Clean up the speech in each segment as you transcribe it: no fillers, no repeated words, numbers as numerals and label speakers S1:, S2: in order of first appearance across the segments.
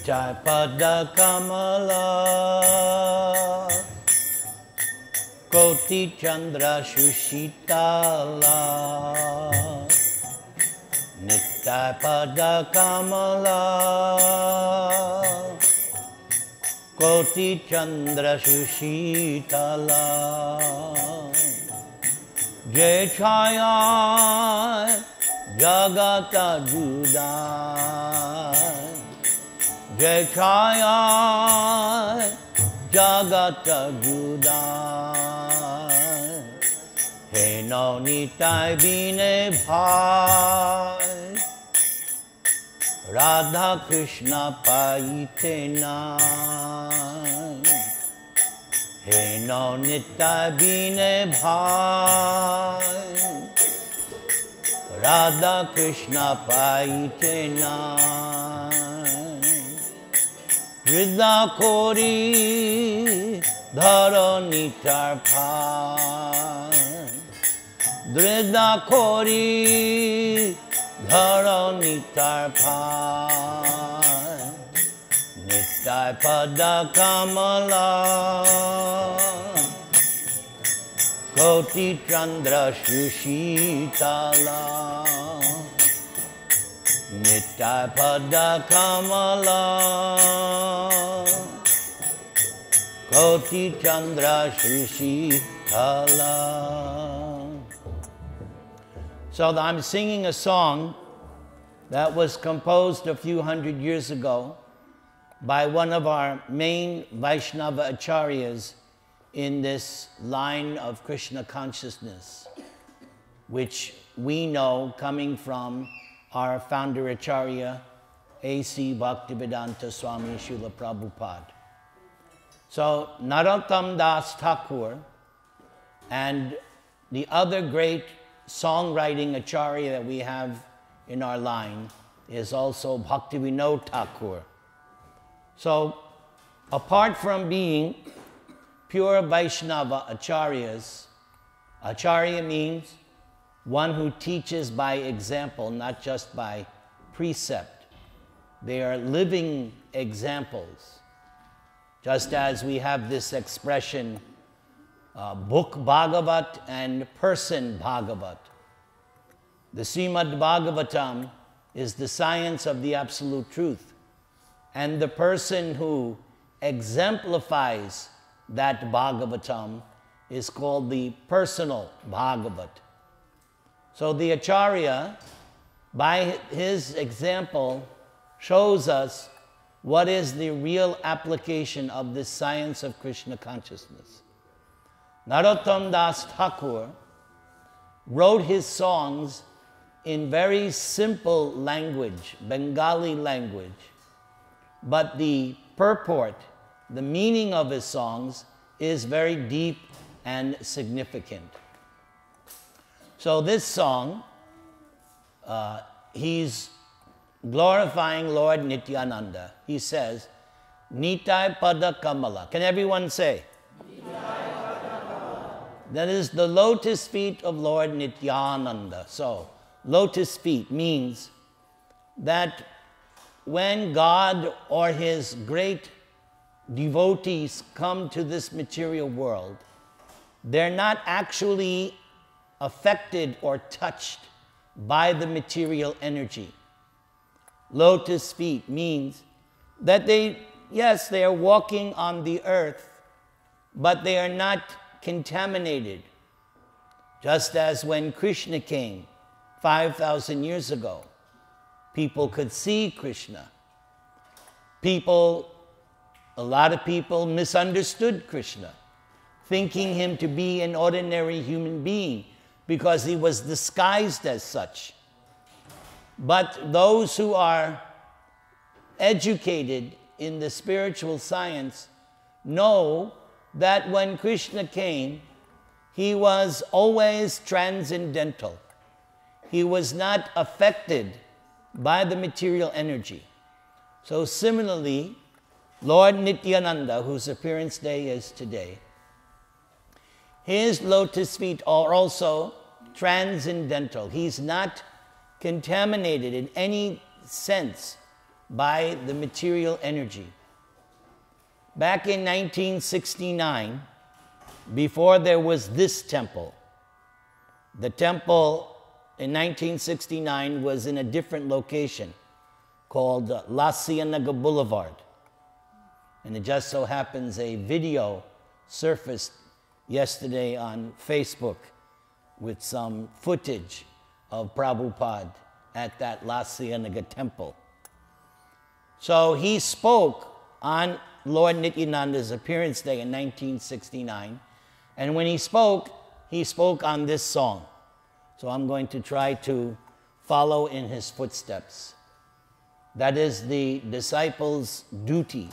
S1: Nitai pada Kamala Koti Chandra Shushitala Nitai pada Kamala Koti Chandra Shushitala Jai Chaya Jagata Judai Jai Chaya Jagata Judai He no Nitai Bine Bhai Radha Krishna Paite Nai He no Nitai Bine Bhai Radha Krishna Paite Nai Hrida Kori Dharanitar Bhai Hrida Kori Dharanitar Bhai Nitai pada Kamala Koti Chandra Shushitala Nitai pada Kamala Koti Chandra Shushitala. So I'm singing a song that was composed a few hundred years ago by one of our main Vaishnava acharyas in this line of Krishna consciousness, which we know coming from our founder acharya, A.C. Bhaktivedanta Swami Srila Prabhupada. So Narottam Das Thakur and the other great songwriting acharya that we have in our line is also Bhaktivinoda Thakur. So apart from being pure Vaishnava acharyas, acharya means one who teaches by example, not just by precept. They are living examples. Just as we have this expression, book Bhagavat and person Bhagavat. The Srimad Bhagavatam is the science of the absolute truth. And the person who exemplifies that Bhagavatam is called the personal Bhagavat. So the Acharya, by his example, shows us what is the real application of this science of Krishna consciousness. Narottam Das Thakur wrote his songs in very simple language, Bengali language, but the purport, the meaning of his songs is very deep and significant. So this song, he's glorifying Lord Nityananda. He says, Nitai pada Kamala. Can everyone say? That is the lotus feet of Lord Nityananda. So, lotus feet means that when God or his great devotees come to this material world, they're not actually affected or touched by the material energy. Lotus feet means that yes, they are walking on the earth, but they are not contaminated. Just as when Krishna came 5,000 years ago, people could see Krishna. A lot of people misunderstood Krishna, thinking him to be an ordinary human being because he was disguised as such. But those who are educated in the spiritual science know that when Krishna came, he was always transcendental. He was not affected by the material energy. So similarly, Lord Nityananda, whose appearance day is today, his lotus feet are also transcendental. He's not contaminated in any sense by the material energy. Back in 1969, before there was this temple, the temple in 1969 was in a different location called La Cienega Boulevard. And it just so happens a video surfaced yesterday on Facebook with some footage of Prabhupada at that La Cienega temple. So he spoke on Lord Nityananda's appearance day in 1969. And when he spoke on this song. So I'm going to try to follow in his footsteps. That is the disciple's duty.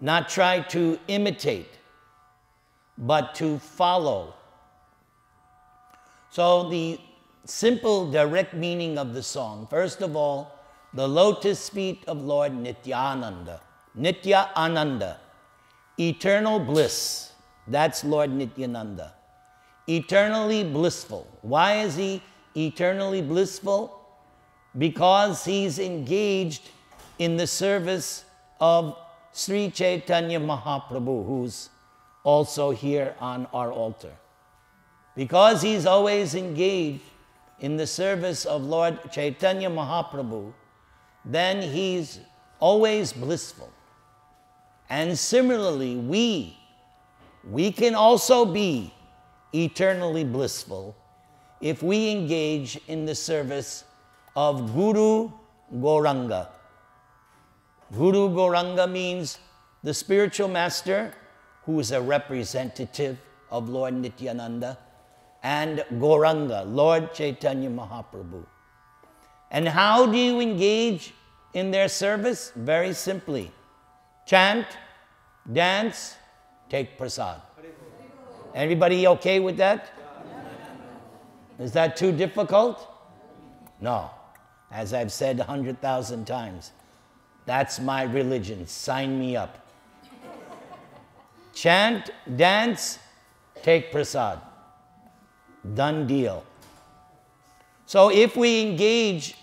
S1: Not try to imitate, but to follow. So the simple, direct meaning of the song, first of all, the lotus feet of Lord Nityananda. Nitya Ananda, eternal bliss. That's Lord Nityananda. Eternally blissful. Why is he eternally blissful? Because he's engaged in the service of Sri Chaitanya Mahaprabhu, who's also here on our altar. Because he's always engaged in the service of Lord Chaitanya Mahaprabhu, then he's always blissful. And similarly, we can also be eternally blissful if we engage in the service of Guru Gauranga. Guru Gauranga means the spiritual master who is a representative of Lord Nityananda, and Gauranga, Lord Chaitanya Mahaprabhu. And how do you engage in their service? Very simply. Chant, dance, take prasad. Everybody okay with that? Is that too difficult? No. As I've said 100,000 times, that's my religion. Sign me up. Chant, dance, take prasad. Done deal. So if we engage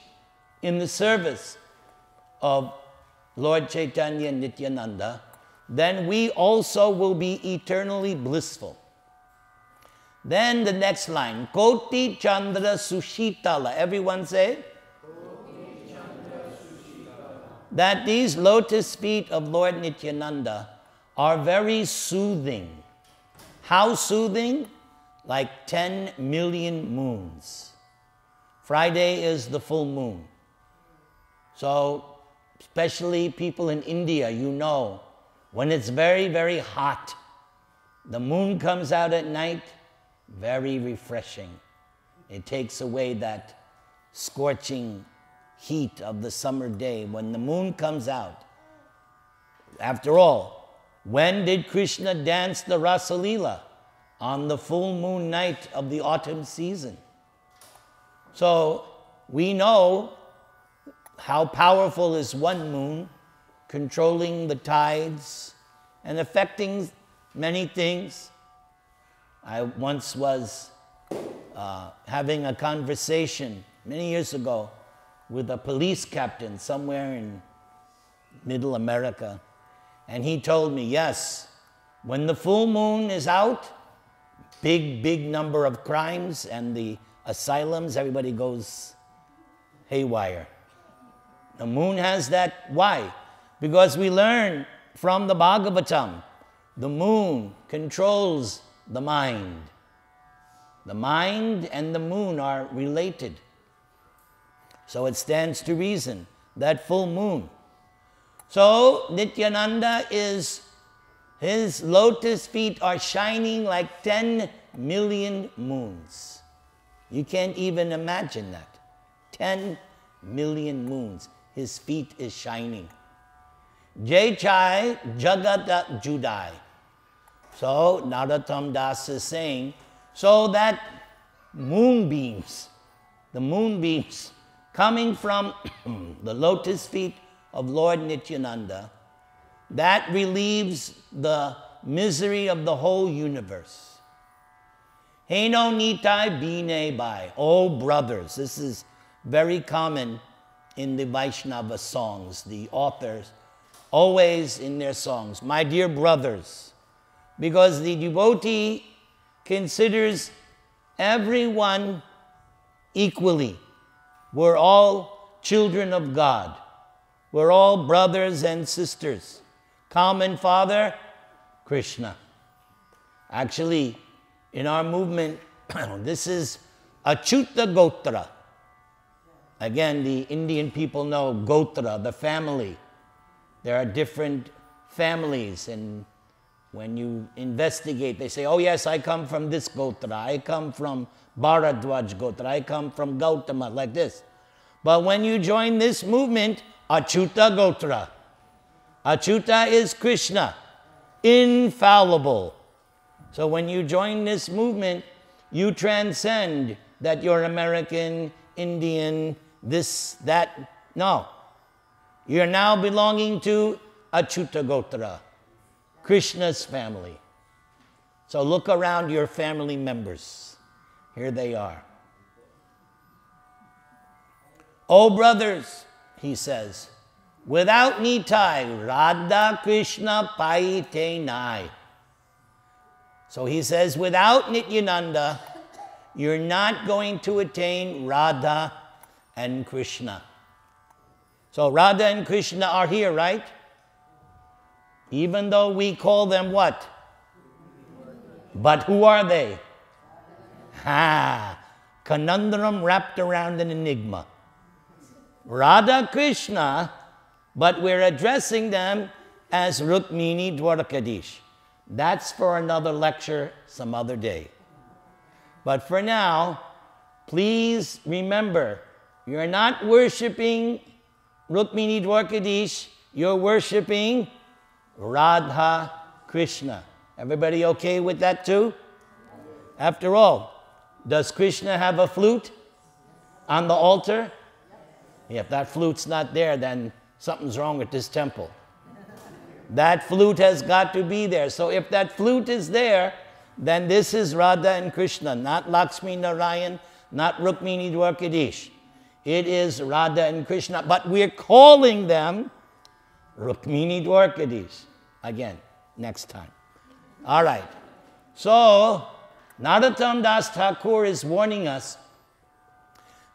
S1: in the service of Lord Chaitanya and Nityananda, then we also will be eternally blissful. Then the next line, Koti Chandra Sushitala. Everyone say? Koti Chandra Sushitala. That these lotus feet of Lord Nityananda are very soothing. How soothing? Like 10 million moons. Friday is the full moon. So, especially people in India, you know, when it's very, very hot, the moon comes out at night, very refreshing. It takes away that scorching heat of the summer day when the moon comes out. After all, when did Krishna dance the Rasa Leela? On the full moon night of the autumn season. So we know how powerful is one moon, controlling the tides and affecting many things. I once was having a conversation many years ago with a police captain somewhere in Middle America. And he told me, yes, when the full moon is out, big number of crimes and the asylums, everybody goes haywire. The moon has that. Why? Because we learn from the Bhagavatam, the moon controls the mind. The mind and the moon are related. So it stands to reason, that full moon. So Nityananda his lotus feet are shining like 10 million moons. You can't even imagine that. 10 million moons. His feet is shining. Jai Chai Jagata Judai. So Narottam Das is saying, so that moonbeams, the moonbeams coming from the lotus feet of Lord Nityananda, that relieves the misery of the whole universe. Heno Nitai Bine Bai. Oh brothers, this is very common in the Vaishnava songs, the authors, always in their songs, my dear brothers, because the devotee considers everyone equally. We're all children of God. We're all brothers and sisters. Common Father, Krishna. Actually, in our movement, this is Achyuta Gotra. Again, the Indian people know Gotra, the family. There are different families, and when you investigate, they say, oh yes, I come from this Gotra, I come from Bharadwaj Gotra, I come from Gautama, like this. But when you join this movement, Achyuta Gotra. Achyuta is Krishna, infallible. So when you join this movement, you transcend that you're American, Indian, this, that. No. You're now belonging to Achyuta Gotra, Krishna's family. So look around your family members. Here they are. Oh brothers, he says, without Nitai, Radha Krishna paite nai. So he says, without Nityananda, you're not going to attain Radha and Krishna. So Radha and Krishna are here, right? Even though we call them what? But who are they? Conundrum wrapped around an enigma. Radha Krishna, but we're addressing them as Rukmini Dwarkadish. That's for another lecture some other day. But for now, please remember, you're not worshiping Rukmini Dwarkadish, you're worshiping Radha Krishna. Everybody okay with that too? After all, does Krishna have a flute on the altar? If that flute's not there, then something's wrong with this temple. That flute has got to be there. So if that flute is there, then this is Radha and Krishna, not Lakshmi Narayan, not Rukmini Dwarkadish. It is Radha and Krishna, but we're calling them Rukmini Dwarkadish. Again, next time. All right. So, Narottam Das Thakur is warning us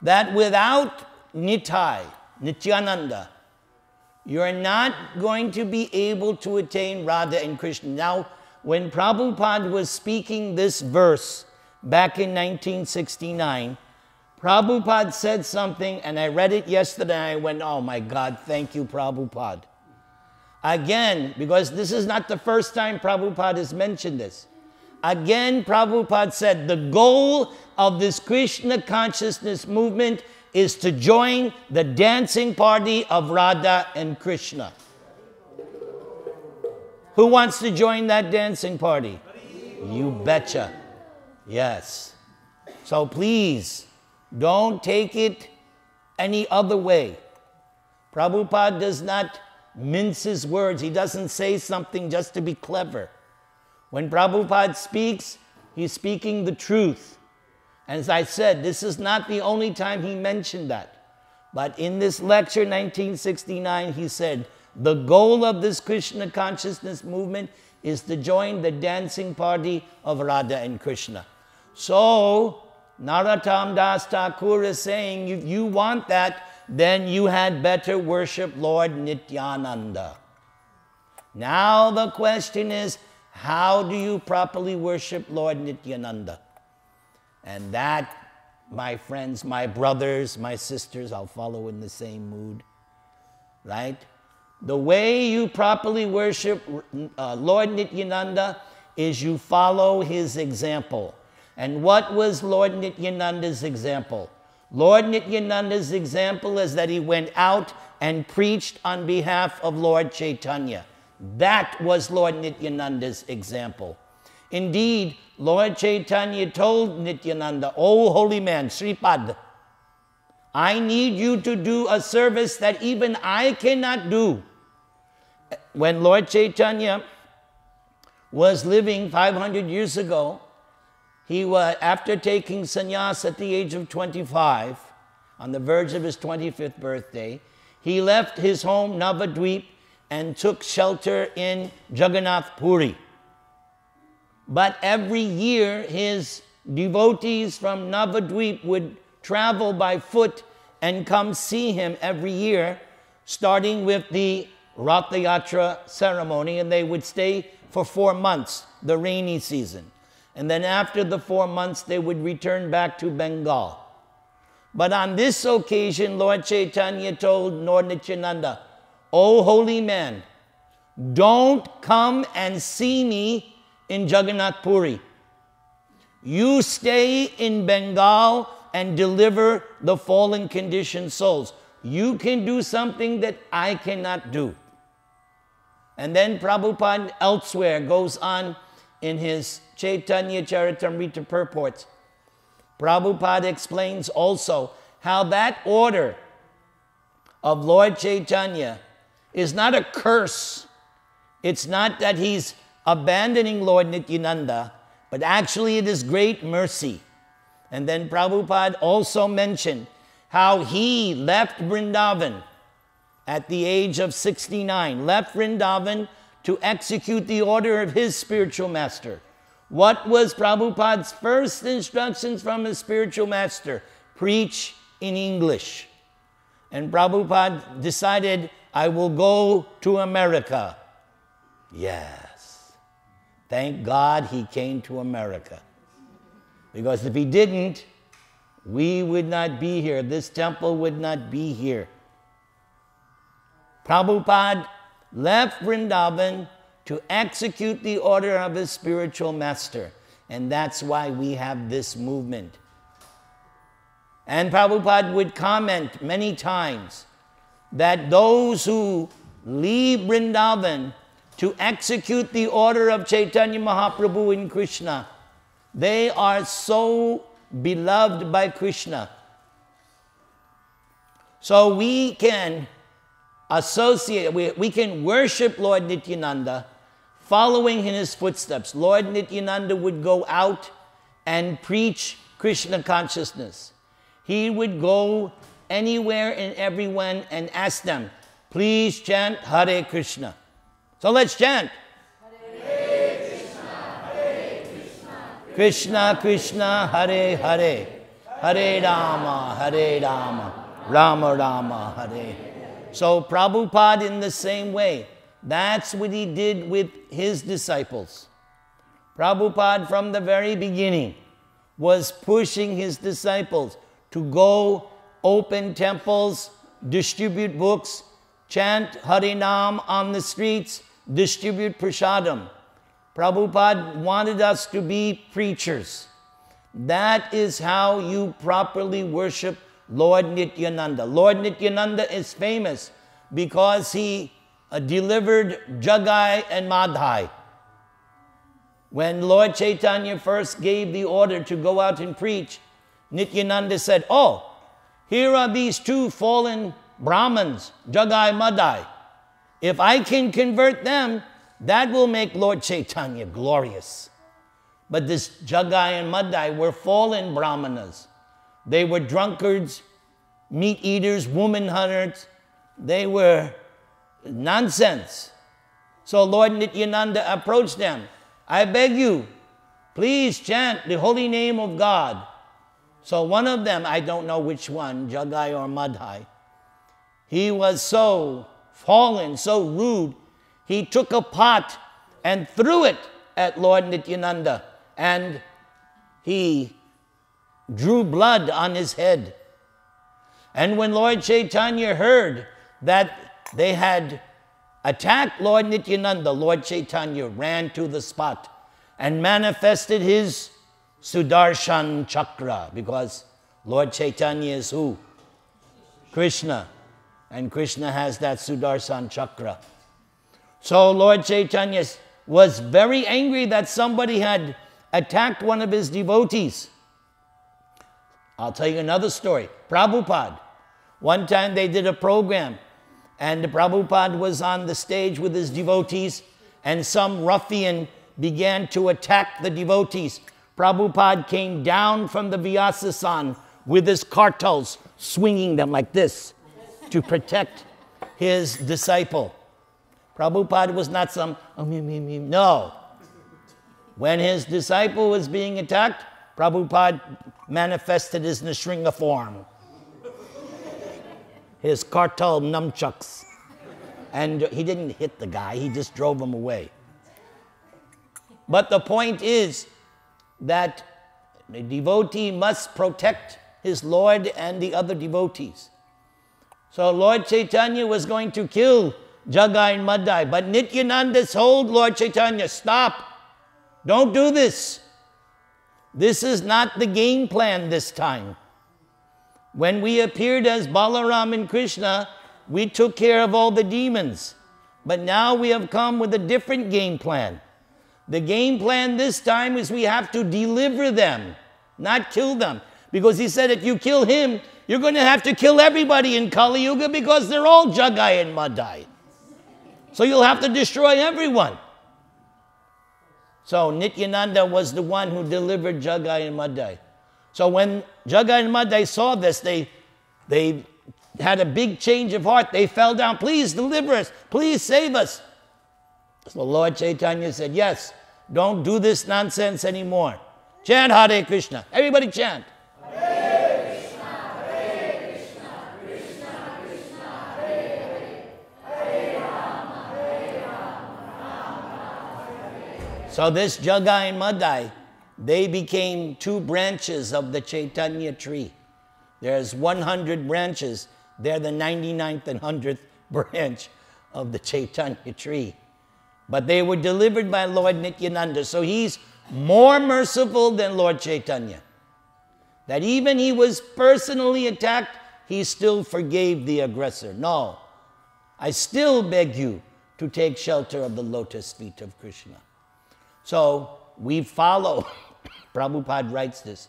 S1: that without Nitai, Nityananda, you're not going to be able to attain Radha and Krishna. Now, when Prabhupada was speaking this verse back in 1969, Prabhupada said something, and I read it yesterday, and I went, oh my God, thank you, Prabhupada. Again, because this is not the first time Prabhupada has mentioned this. Again, Prabhupada said, the goal of this Krishna consciousness movement is to join the dancing party of Radha and Krishna. Who wants to join that dancing party? You betcha. Yes. So please, don't take it any other way. Prabhupada does not mince his words. He doesn't say something just to be clever. When Prabhupada speaks, he's speaking the truth. And as I said, this is not the only time he mentioned that. But in this lecture, 1969, he said, the goal of this Krishna consciousness movement is to join the dancing party of Radha and Krishna. So, Narottam Das Thakur is saying, if you want that, then you had better worship Lord Nityananda. Now the question is, how do you properly worship Lord Nityananda? And that, my friends, my brothers, my sisters, I'll follow in the same mood, right? The way you properly worship Lord Nityananda is you follow his example. And what was Lord Nityananda's example? Lord Nityananda's example is that he went out and preached on behalf of Lord Chaitanya. That was Lord Nityananda's example. Indeed, Lord Chaitanya told Nityananda, "Oh holy man, Sripad, I need you to do a service that even I cannot do." When Lord Chaitanya was living 500 years ago, he was, after taking sannyas at the age of 25, on the verge of his 25th birthday, he left his home, Navadvip, and took shelter in Jagannath Puri. But every year, his devotees from Navadvip would travel by foot and come see him every year, starting with the Ratha Yatra ceremony, and they would stay for 4 months, the rainy season. And then after the 4 months, they would return back to Bengal. But on this occasion, Lord Chaitanya told Lord Nityananda, "O holy man, don't come and see me in Jagannath Puri. You stay in Bengal and deliver the fallen conditioned souls. You can do something that I cannot do." And then Prabhupada elsewhere goes on in his Chaitanya Charitamrita purports. Prabhupada explains also how that order of Lord Chaitanya is not a curse. It's not that he's abandoning Lord Nityananda, but actually it is great mercy. And then Prabhupada also mentioned how he left Vrindavan at the age of 69, left Vrindavan to execute the order of his spiritual master. What was Prabhupada's first instructions from his spiritual master? Preach in English. And Prabhupada decided, I will go to America. Yes. Thank God he came to America. Because if he didn't, we would not be here. This temple would not be here. Prabhupada left Vrindavan to execute the order of his spiritual master. And that's why we have this movement. And Prabhupada would comment many times that those who leave Vrindavan to execute the order of Chaitanya Mahaprabhu in Krishna, they are so beloved by Krishna. So we can associate, we can worship Lord Nityananda following in his footsteps. Lord Nityananda would go out and preach Krishna consciousness. He would go anywhere and everyone and ask them, please chant Hare Krishna. So let's chant.
S2: Hare Krishna, Hare Krishna,
S1: Krishna Krishna, Hare Hare, Hare Rama, Rama Rama, Hare. So Prabhupada in the same way, that's what he did with his disciples. Prabhupada from the very beginning was pushing his disciples to go open temples, distribute books, chant Harinam on the streets, distribute prasadam. Prabhupada wanted us to be preachers. That is how you properly worship Lord Nityananda. Lord Nityananda is famous because he delivered Jagai and Madhai. When Lord Chaitanya first gave the order to go out and preach, Nityananda said, oh, here are these two fallen Brahmins, Jagai, Madhai. If I can convert them, that will make Lord Chaitanya glorious. But this Jagai and Madhai were fallen Brahmanas. They were drunkards, meat eaters, woman hunters. They were nonsense. So Lord Nityananda approached them. I beg you, please chant the holy name of God. So one of them, I don't know which one, Jagai or Madhai, he was so fallen, so rude, he took a pot and threw it at Lord Nityananda, and he drew blood on his head. And when Lord Chaitanya heard that they had attacked Lord Nityananda, Lord Chaitanya ran to the spot and manifested his Sudarshan Chakra, because Lord Chaitanya is who? Krishna. And Krishna has that Sudarshan Chakra. So Lord Chaitanya was very angry that somebody had attacked one of his devotees. I'll tell you another story. Prabhupada. One time they did a program, and Prabhupada was on the stage with his devotees, and some ruffian began to attack the devotees. Prabhupada came down from the Vyasasan with his kartals, swinging them like this to protect his disciple. Prabhupada was not some, no. When his disciple was being attacked, Prabhupada manifested his Nrsimha form, his kartal nunchucks. And he didn't hit the guy, he just drove him away. But the point is that the devotee must protect his Lord and the other devotees. So Lord Chaitanya was going to kill Jagai and Madai, but Nityananda told Lord Chaitanya, stop, don't do this. This is not the game plan this time. When we appeared as Balaram and Krishna, we took care of all the demons. But now we have come with a different game plan. The game plan this time is we have to deliver them, not kill them. Because he said if you kill him, you're going to have to kill everybody in Kali Yuga because they're all Jagai and Madai. So you'll have to destroy everyone. So Nityananda was the one who delivered Jagai and Madai. So when Jagai and Madai saw this, they had a big change of heart. They fell down, please deliver us, please save us. So Lord Chaitanya said, yes, don't do this nonsense anymore. Chant Hare Krishna. Everybody chant.
S2: Hare Krishna, Hare Krishna, Krishna Krishna, Hare Hare, Hare Rama, Hare Rama, Rama Rama, Hare.
S1: So this Jagai and Madai, they became two branches of the Chaitanya tree. There's 100 branches. They're the 99th and 100th branch of the Chaitanya tree. But they were delivered by Lord Nityananda. So he's more merciful than Lord Chaitanya. That even he was personally attacked, he still forgave the aggressor. No, I still beg you to take shelter of the lotus feet of Krishna. So we follow, Prabhupada writes this,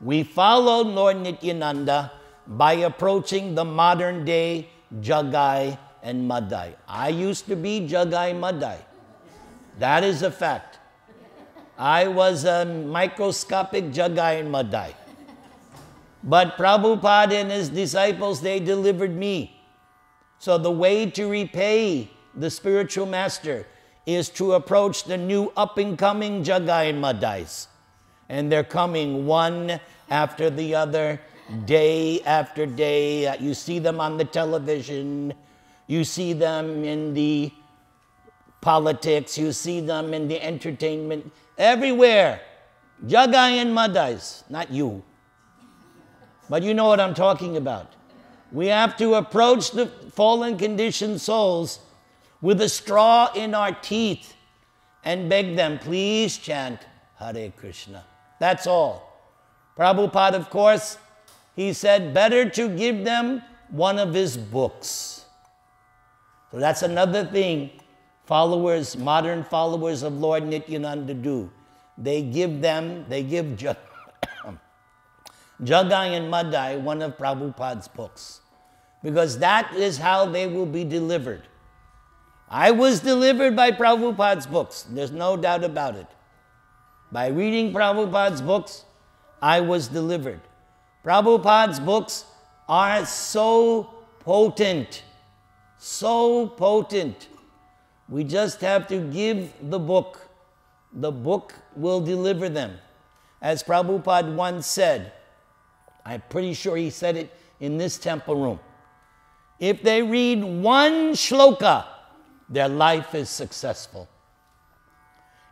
S1: we followed Lord Nityananda by approaching the modern day Jagai and Madai. I used to be Jagai Madai. That is a fact. I was a microscopic Jagai and Madai. But Prabhupada and his disciples, they delivered me. So the way to repay the spiritual master is to approach the new up-and-coming Jagai and Madais. And they're coming one after the other, day after day. You see them on the television. You see them in the politics. You see them in the entertainment. Everywhere. Jagai and Madais. Not you. But you know what I'm talking about. We have to approach the fallen conditioned souls with a straw in our teeth and beg them, please chant Hare Krishna. That's all. Prabhupada, of course, he said better to give them one of his books. So that's another thing followers, modern followers of Lord Nityananda do. They give Jagai and Madai one of Prabhupada's books. Because that is how they will be delivered. I was delivered by Prabhupada's books. There's no doubt about it. By reading Prabhupada's books, I was delivered. Prabhupada's books are so potent. So potent. We just have to give the book. The book will deliver them. As Prabhupada once said, I'm pretty sure he said it in this temple room. If they read one shloka, their life is successful.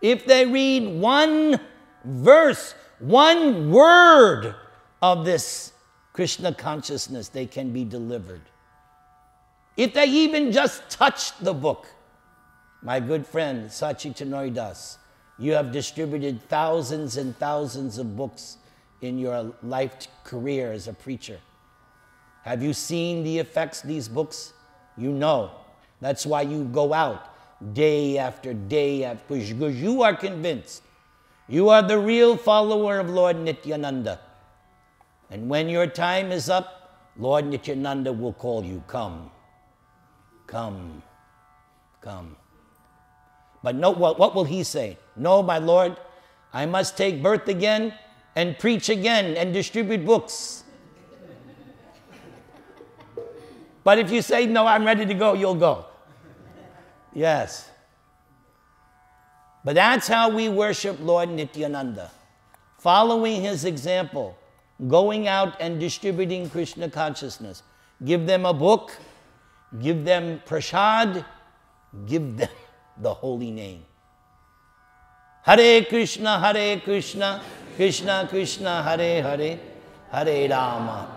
S1: If they read one verse, one word of this Krishna consciousness, they can be delivered. If they even just touch the book, my good friend Sachitanoy Das, you have distributed thousands and thousands of books in your life career as a preacher. Have you seen the effects of these books? You know. That's why you go out day after day after, because you are convinced. You are the real follower of Lord Nityananda. And when your time is up, Lord Nityananda will call you, come, come, come. But no, what will he say? No, my Lord, I must take birth again and preach again and distribute books. But if you say, no, I'm ready to go, you'll go. Yes. But that's how we worship Lord Nityananda. Following his example, going out and distributing Krishna consciousness. Give them a book, give them prasad, give them the holy name. Hare Krishna, Krishna Krishna, Hare Hare, Hare Rama.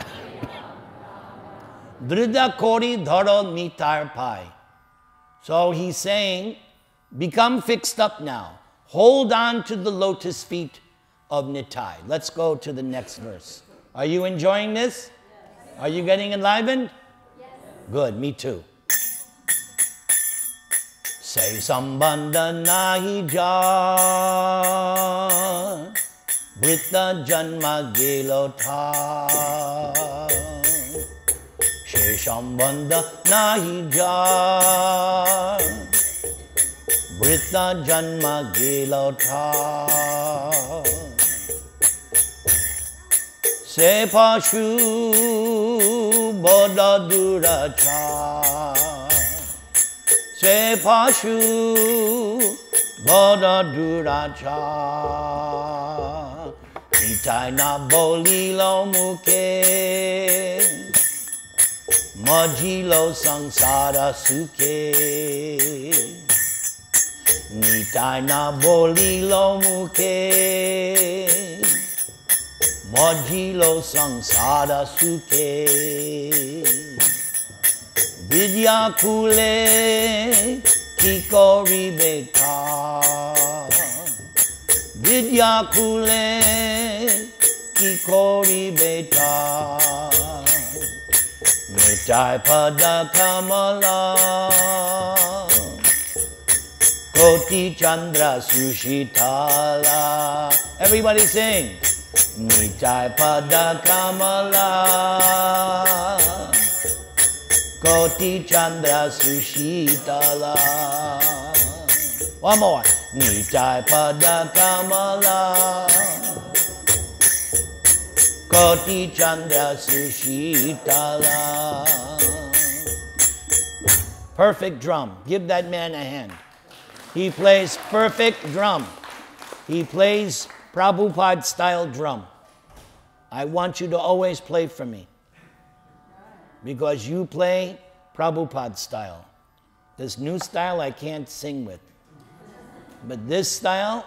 S1: Drida Kori Dharo Nitar Pai. So he's saying, become fixed up now. Hold on to the lotus feet of Nitai. Let's go to the next verse. Are you enjoying this? Yes. Are you getting enlivened? Yes. Good, me too. Say sambandha nahi jar, Britta janma gelo tha. Say sambandha nahi jar, Britta janma gelo tha. Se pashu boda duracha. Se pashu boda duracha. Nitai na bolilo muke, majilo sangsara suke. Nitai na bolilo muke, majilo sangsara suke. Vidya kule kikori beta. Vidya kule kikori beta. Nitai pada Kamala, Koti Chandra Sushitala. Everybody sing. Nitai pada Kamala, Koti Chandra Sushitala. One more. Nitai pada Kamala, Koti Chandra Sushitala. Perfect drum. Give that man a hand. He plays perfect drum. He plays Prabhupada style drum. I want you to always play for me, because you play Prabhupada style. This new style I can't sing with, but this style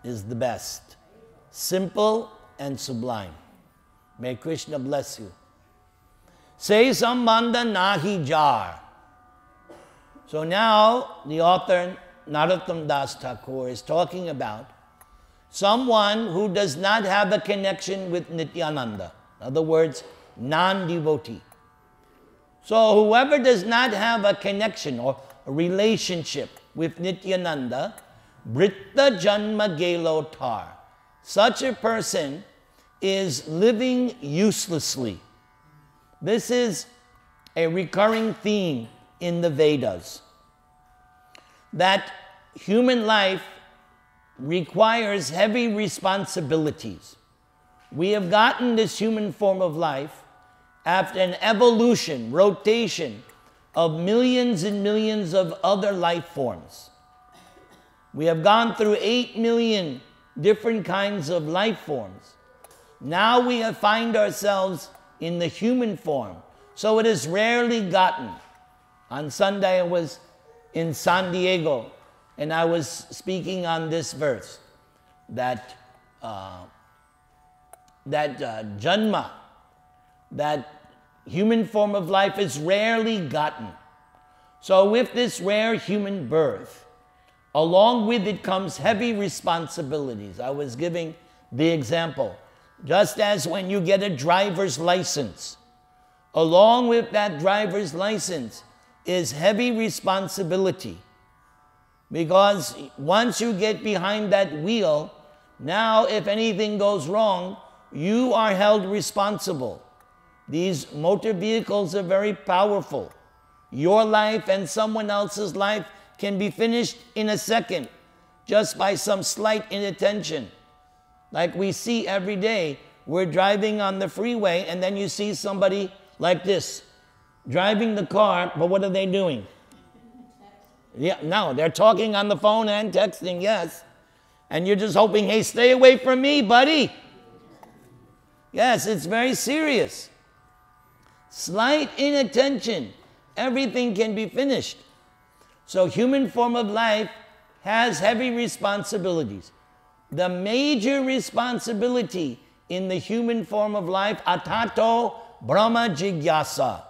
S1: is the best. Simple and sublime. May Krishna bless you. Say sambandha nahi jar. So now the author Narottam Das Thakur is talking about someone who does not have a connection with Nityananda. In other words, non-devotee. So whoever does not have a connection or a relationship with Nityananda, Britta Janma Gelo Tar. Such a person is living uselessly. This is a recurring theme in the Vedas, that human life requires heavy responsibilities. We have gotten this human form of life after an evolution, rotation of millions and millions of other life forms. We have gone through 8 million different kinds of life forms. Now we find ourselves in the human form. So it is rarely gotten. On Sunday I was in San Diego, and I was speaking on this verse, that janma, that human form of life is rarely gotten. So with this rare human birth, along with it comes heavy responsibilities. I was giving the example, just as when you get a driver's license, along with that driver's license is heavy responsibility. Because once you get behind that wheel, now if anything goes wrong, you are held responsible. These motor vehicles are very powerful. Your life and someone else's life can be finished in a second just by some slight inattention. Like we see every day, we're driving on the freeway and then you see somebody like this, driving the car, but what are they doing? Yeah, no, they're talking on the phone and texting, yes. And you're just hoping, hey, stay away from me, buddy. Yes, it's very serious. Slight inattention, everything can be finished. So human form of life has heavy responsibilities. The major responsibility in the human form of life, atato brahma jigyasa,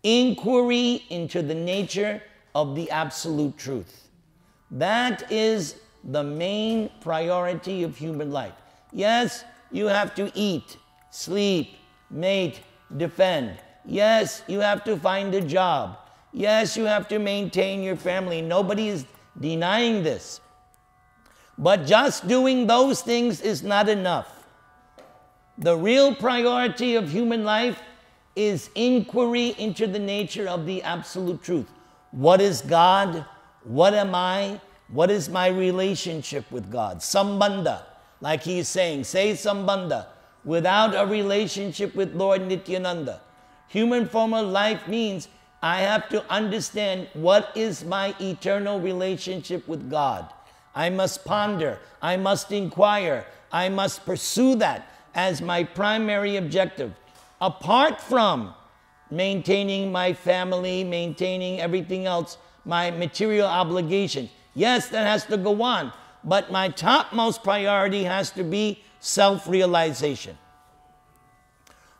S1: inquiry into the nature of the absolute truth. That is the main priority of human life. Yes, you have to eat, sleep, mate, defend. Yes, you have to find a job. Yes, you have to maintain your family. Nobody is denying this. But just doing those things is not enough. The real priority of human life is inquiry into the nature of the absolute truth. What is God? What am I? What is my relationship with God? Sambandha, like he's saying, say Sambandha, without a relationship with Lord Nityananda. Human form of life means I have to understand what is my eternal relationship with God. I must ponder, I must inquire, I must pursue that as my primary objective. Apart from maintaining my family, maintaining everything else, my material obligation. Yes, that has to go on, but my topmost priority has to be self-realization.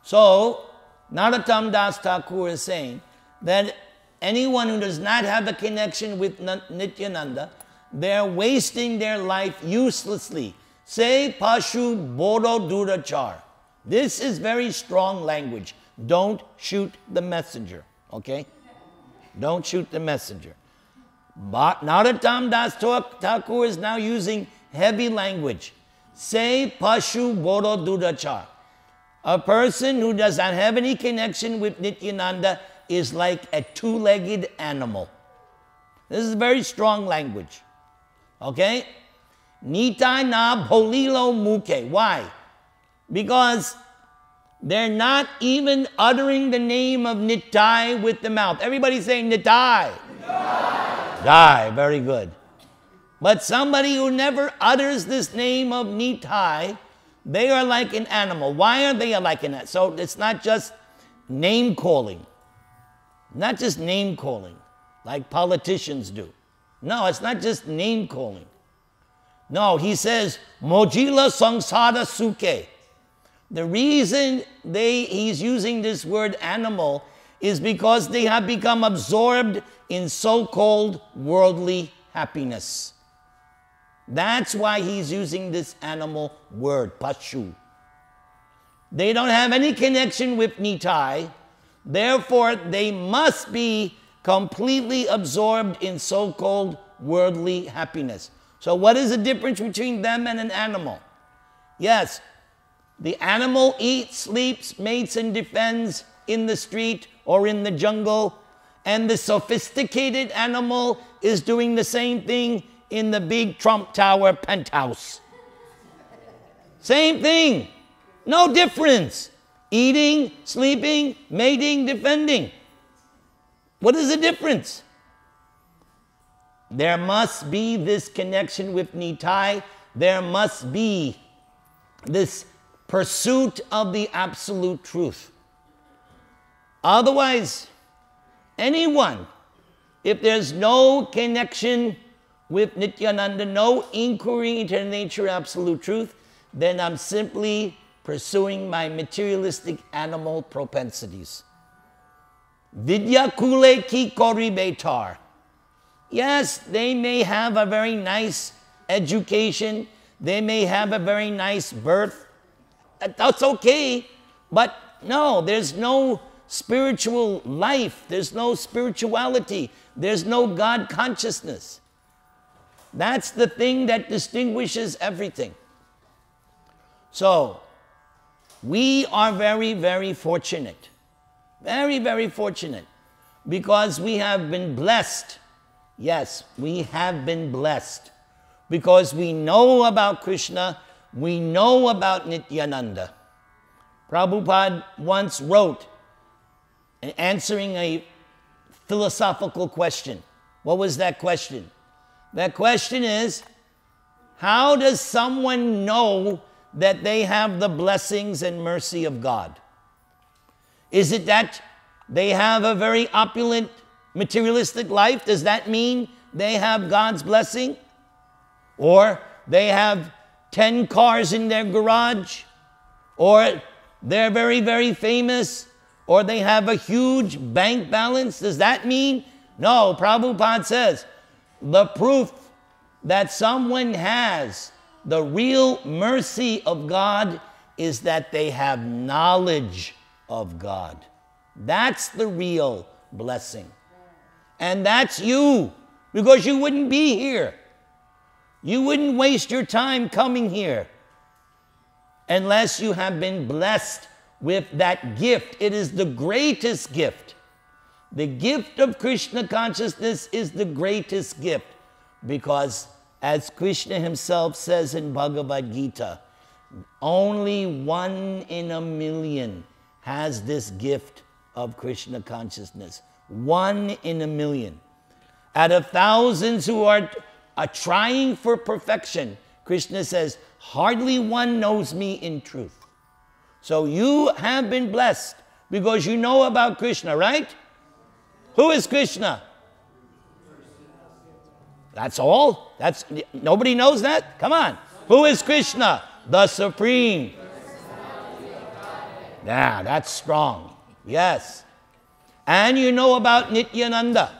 S1: So, Narottam Das Thakur is saying that anyone who does not have a connection with Nityananda, they're wasting their life uselessly. Say Pashu Bodo Durachar. This is very strong language. Don't shoot the messenger, okay? Don't shoot the messenger. But Narottam Das Thakur is now using heavy language. Say Pashu Bodo Durachar. A person who does not have any connection with Nityananda is like a two-legged animal. This is very strong language. Okay? Nitai na bholilo muke. Why? Because they're not even uttering the name of Nitai with the mouth. Everybody's saying Nitai. Nitai. Very good. But somebody who never utters this name of Nitai, they are like an animal. Why are they like an animal? So it's not just name calling. Not just name calling like politicians do. No, it's not just name calling. No, he says, Mojila Sangsara Suke. The reason he's using this word animal is because they have become absorbed in so-called worldly happiness. That's why he's using this animal word, Pashu. They don't have any connection with Nitai, therefore they must be completely absorbed in so-called worldly happiness. So what is the difference between them and an animal? Yes, the animal eats, sleeps, mates, and defends in the street or in the jungle, and the sophisticated animal is doing the same thing in the big Trump Tower penthouse. Same thing, no difference. Eating, sleeping, mating, defending. What is the difference? There must be this connection with Nitai. There must be this pursuit of the absolute truth. Otherwise, anyone, if there's no connection with Nityananda, no inquiry into the nature of absolute truth, then I'm simply pursuing my materialistic animal propensities. Vidya kule ki kori betar. Yes, they may have a very nice education. They may have a very nice birth. That's okay. But no, there's no spiritual life. There's no spirituality. There's no God consciousness. That's the thing that distinguishes everything. So, we are very, very fortunate. Very, very fortunate. Because we have been blessed. Yes, we have been blessed. Because we know about Krishna, we know about Nityananda. Prabhupada once wrote answering a philosophical question. What was that question? That question is, how does someone know that they have the blessings and mercy of God? Is it that they have a very opulent, materialistic life? Does that mean they have God's blessing? Or they have 10 cars in their garage? Or they're very, very famous? Or they have a huge bank balance? Does that mean? No, Prabhupada says, the proof that someone has the real mercy of God is that they have knowledge of God. That's the real blessing. And that's you, because you wouldn't be here. You wouldn't waste your time coming here unless you have been blessed with that gift. It is the greatest gift. The gift of Krishna consciousness is the greatest gift, because as Krishna himself says in Bhagavad Gita, only 1 in a million has this gift of Krishna consciousness. 1 in a million. Out of thousands who are trying for perfection, Krishna says, hardly one knows me in truth. So you have been blessed because you know about Krishna, right? Who is Krishna? That's all? Nobody knows that? Come on. Who is Krishna? The Supreme. Yeah, that's strong. Yes. And you know about Nityananda.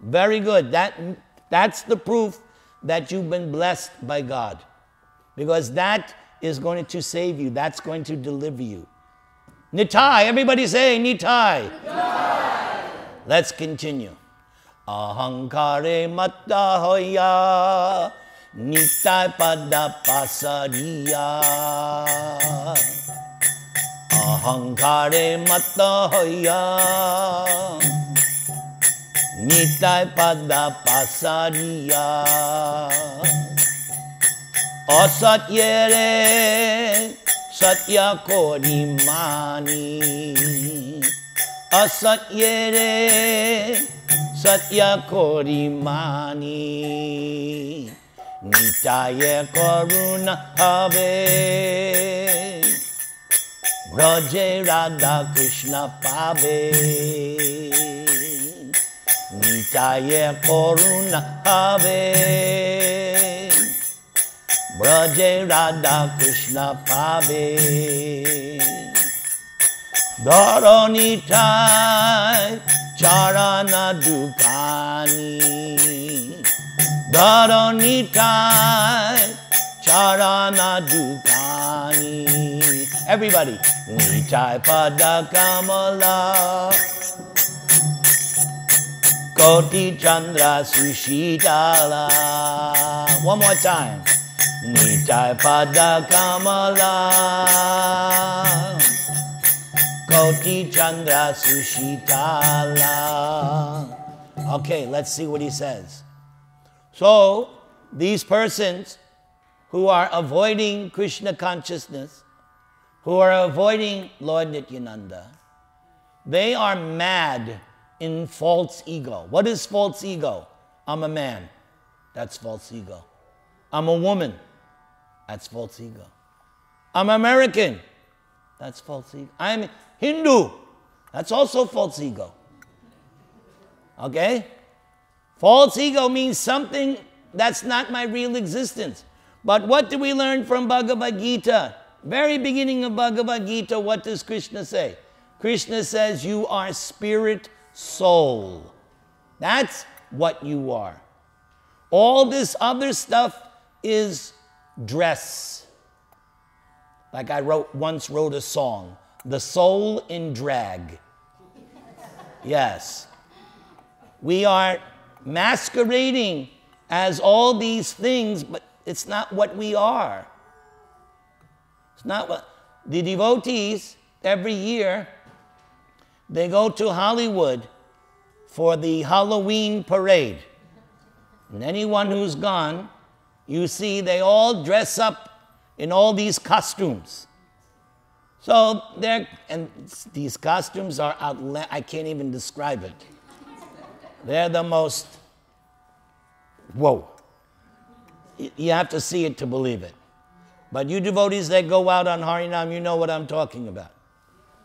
S1: Very good. That's the proof that you've been blessed by God. Because that is going to save you. That's going to deliver you. Nitai. Everybody say Nitai. Nitai. Let's continue. Ahankare matta hoya Nitai pada pasariya. Ahankare matta hoya Nitai pada pasariya. Asatyere satya kori mani. Asatyere satya kori mani. Nitaye karuna have. Braje Radha Krishna pabe. Nitaye karuna have. Braje Radha Krishna pabe. Dharo Nitai charana dukani. Dharo Nitai charana dukani. Everybody. Nitai pada Kamala Koti Chandra Sushitala. One more time. Nitai pada Kamala Koti Chandra Sushitala. Okay, let's see what he says. So, these persons who are avoiding Krishna consciousness, who are avoiding Lord Nityananda, they are mad in false ego. What is false ego? I'm a man. That's false ego. I'm a woman. That's false ego. I'm American. That's false ego. I'm Hindu. That's also false ego. Okay? False ego means something that's not my real existence. But what do we learn from Bhagavad Gita? Very beginning of Bhagavad Gita, what does Krishna say? Krishna says, you are spirit, soul. That's what you are. All this other stuff is dress. Like I once wrote a song, The Soul in Drag. Yes. We are masquerading as all these things, but it's not what we are. It's not what... The devotees, every year, they go to Hollywood for the Halloween parade. And anyone who's gone, you see they all dress up in all these costumes. So and these costumes are I can't even describe it. They're the most, whoa. You have to see it to believe it. But you devotees that go out on Harinam, you know what I'm talking about.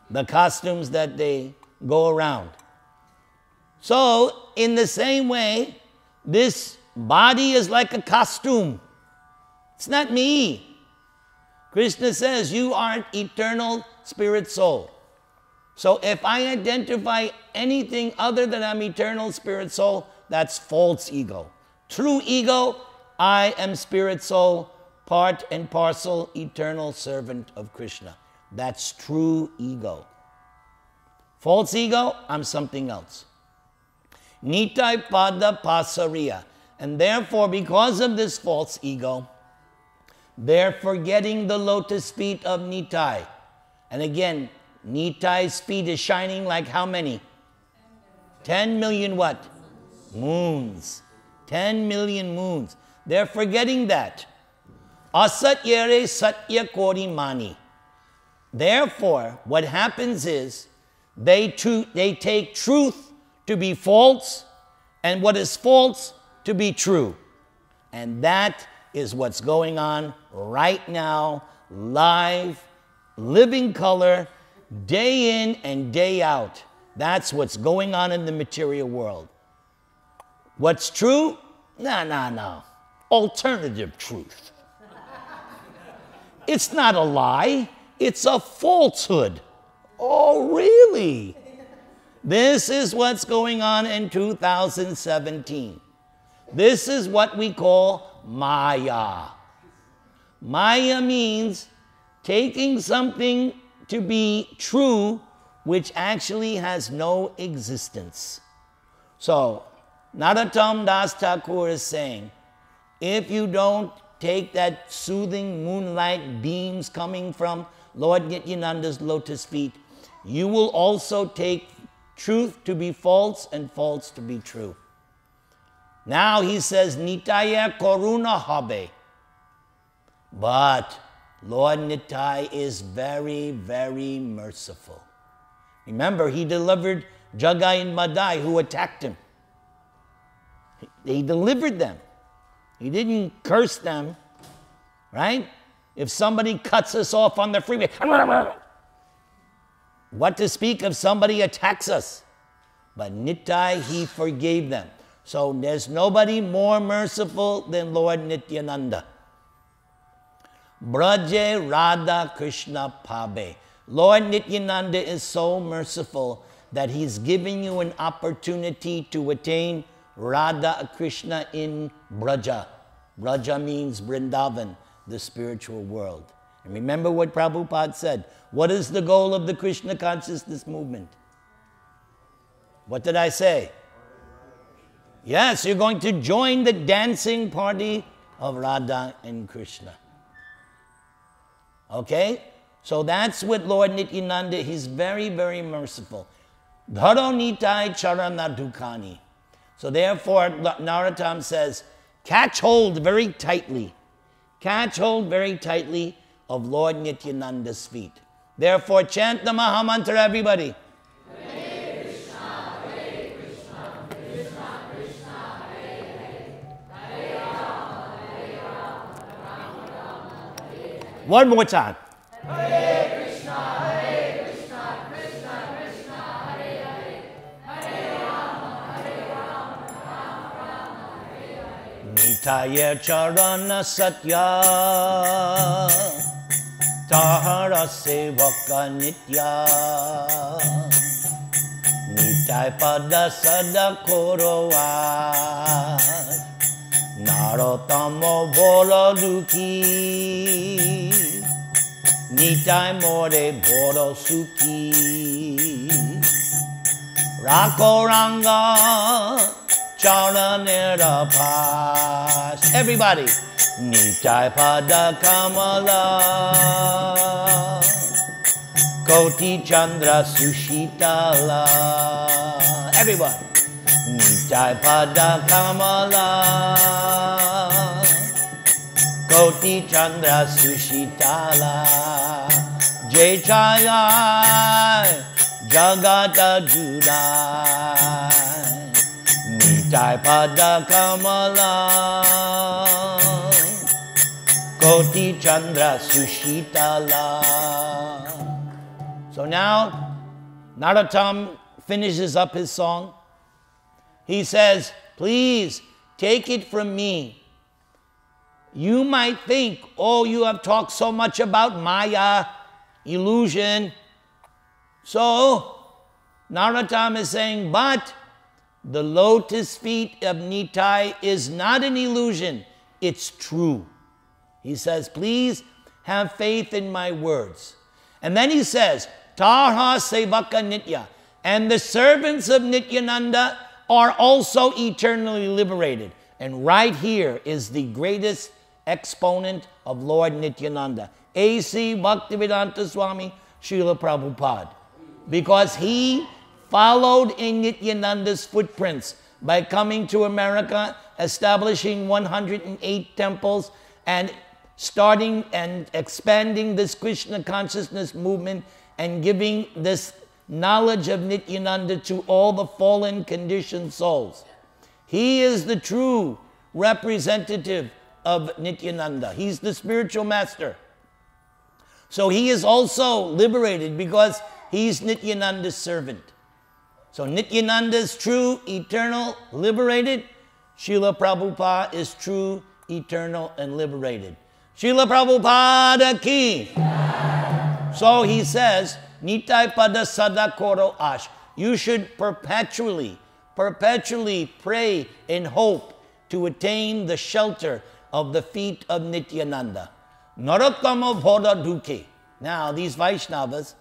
S1: The costumes that they go around. So, in the same way, this body is like a costume. It's not me. Krishna says, you are an eternal spirit soul. So if I identify anything other than I'm eternal spirit soul, that's false ego. True ego, I am spirit soul, part and parcel, eternal servant of Krishna. That's true ego. False ego, I'm something else. Nitai pada pasariya. And therefore, because of this false ego, they're forgetting the lotus feet of Nitai. And again, Nitai's feet is shining like how many? 10 million what? Moons. 10 million moons. They're forgetting that. Asatyare satya kori mani. Therefore, what happens is they take truth to be false and what is false to be true. And that is what's going on right now, live, living color, day in and day out. That's what's going on in the material world. What's true? No. Alternative truth. It's not a lie. It's a falsehood. Oh, really? This is what's going on in 2017. This is what we call Maya. Maya means taking something to be true which actually has no existence. So, Narottam Das Thakur is saying, if you don't take that soothing moonlight beams coming from Lord Nityananda's lotus feet, you will also take truth to be false and false to be true. Now he says, Nitaya Koruna Habe. But Lord Nitai is very, very merciful. Remember, he delivered Jagai and Madai who attacked him. He delivered them. He didn't curse them, right? If somebody cuts us off on the freeway, what to speak if somebody attacks us? But Nitai, he forgave them. So there's nobody more merciful than Lord Nityananda. Braje Radha Krishna Pabe. Lord Nityananda is so merciful that he's giving you an opportunity to attain Radha Krishna in Braja. Braja means Vrindavan, the spiritual world. And remember what Prabhupada said. What is the goal of the Krishna consciousness movement? What did I say? Yes, you're going to join the dancing party of Radha and Krishna. Okay? So that's what Lord Nityananda, he's very, very merciful. Dharo Nitai Charana Dukani. So therefore, Narottam says, catch hold very tightly. Catch hold very tightly of Lord Nityananda's feet. Therefore, chant the Mahamantra, everybody.
S2: Hare Krishna, Hare Krishna, Krishna Krishna, Hare Hare, Hare Rama, Hare Rama, Rama Rama, Hare Hare.
S1: One more time.
S2: Hare Krishna, Hare Krishna, Krishna Krishna, Hare Hare, Hare Rama, Hare Rama, Rama Rama, Hare Hare.
S1: Nitaya Charana Satya Tahara Sevaka Nitya Nitai Pada Sada Korowa Narottamo Bolo Duki Nitai More Boro Suki Rakoranga Charanera Pas. Everybody. Nitai Pada Kamala Koti Chandra Sushitala. Everybody. Nitai Pada Kamala Koti Chandra Sushitala Jai Jai Jagata Judai Nitai Pada Kamala Koti Chandra Sushitala. So now Narottam finishes up his song. He says, please take it from me. You might think, oh, you have talked so much about Maya, illusion. So Narottam is saying, but the lotus feet of Nitai is not an illusion, it's true. He says, please have faith in my words. And then he says, Tarha Sevaka Nitya. And the servants of Nityananda are also eternally liberated. And right here is the greatest exponent of Lord Nityananda, A.C. Bhaktivedanta Swami Srila Prabhupada. Because he followed in Nityananda's footprints by coming to America, establishing 108 temples, and starting and expanding this Krishna consciousness movement and giving this knowledge of Nityananda to all the fallen conditioned souls. He is the true representative of Nityananda. He's the spiritual master. So he is also liberated because he's Nityananda's servant. So Nityananda is true, eternal, liberated. Srila Prabhupada is true, eternal, and liberated. Srila Prabhupada ki. So he says, Nitai pada sada koro ash. You should perpetually pray in hope to attain the shelter of the feet of Nityananda. Narottama Bhoda Duke. Now, these Vaishnavas,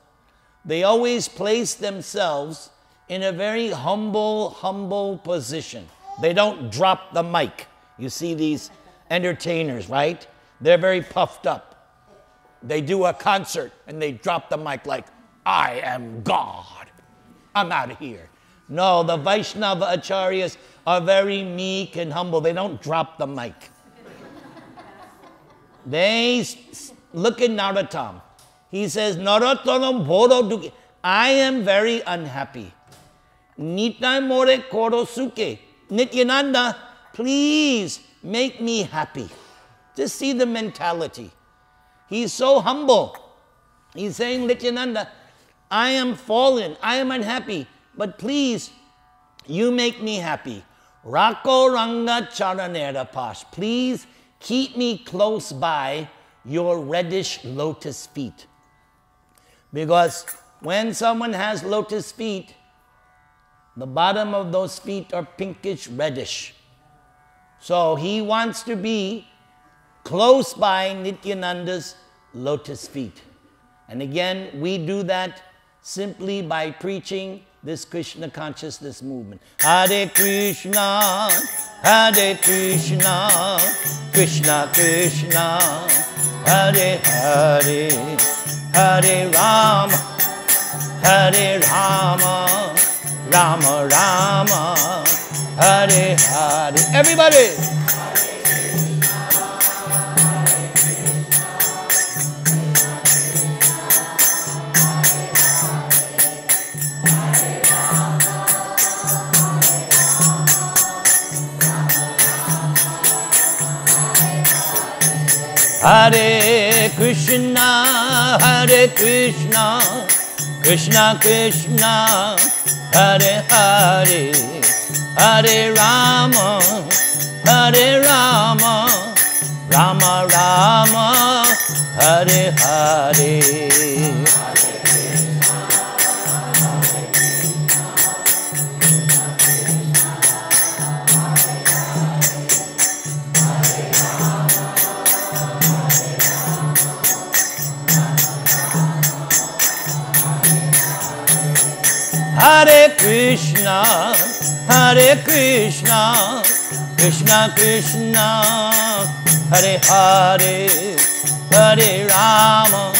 S1: they always place themselves in a very humble position. They don't drop the mic. You see these entertainers, right? They're very puffed up. They do a concert and they drop the mic like, I am God. I'm out of here. No, the Vaishnava Acharyas are very meek and humble. They don't drop the mic. They look at Narottam. He says, Narottam Bhodo Duke. I am very unhappy. Nitai more koro suke. Nityananda, please make me happy. Just see the mentality. He's so humble. He's saying, Nityananda, I am fallen, I am unhappy, but please, you make me happy. Rako Ranga Charanera Pash. Please keep me close by your reddish lotus feet. Because when someone has lotus feet, the bottom of those feet are pinkish reddish. So he wants to be close by Nityananda's lotus feet. And again, we do that simply by preaching this Krishna consciousness movement. Hare Krishna, Hare Krishna, Krishna Krishna, Hare Hare, Hare Rama, Hare Rama, Rama Rama, Hare Hare. Everybody! Hare Krishna, Hare Krishna, Krishna Krishna, Hare Hare, Hare Rama, Hare Rama, Rama Rama, Hare Hare. Hare Krishna, Hare Krishna, Krishna Krishna, Hare Hare, Hare Rama,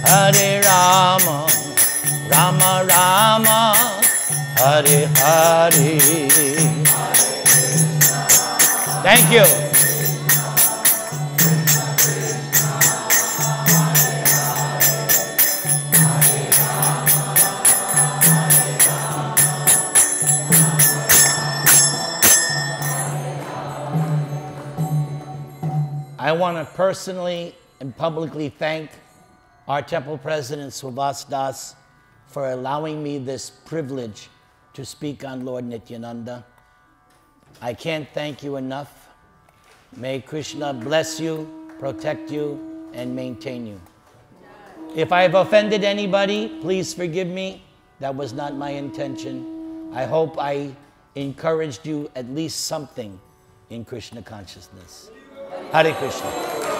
S1: Hare Rama, Rama Rama, Hare Hare. Thank you. I want to personally and publicly thank our temple president, Suvas Das, for allowing me this privilege to speak on Lord Nityananda. I can't thank you enough. May Krishna bless you, protect you, and maintain you. If I have offended anybody, please forgive me. That was not my intention. I hope I encouraged you at least something in Krishna consciousness. Hare Krishna.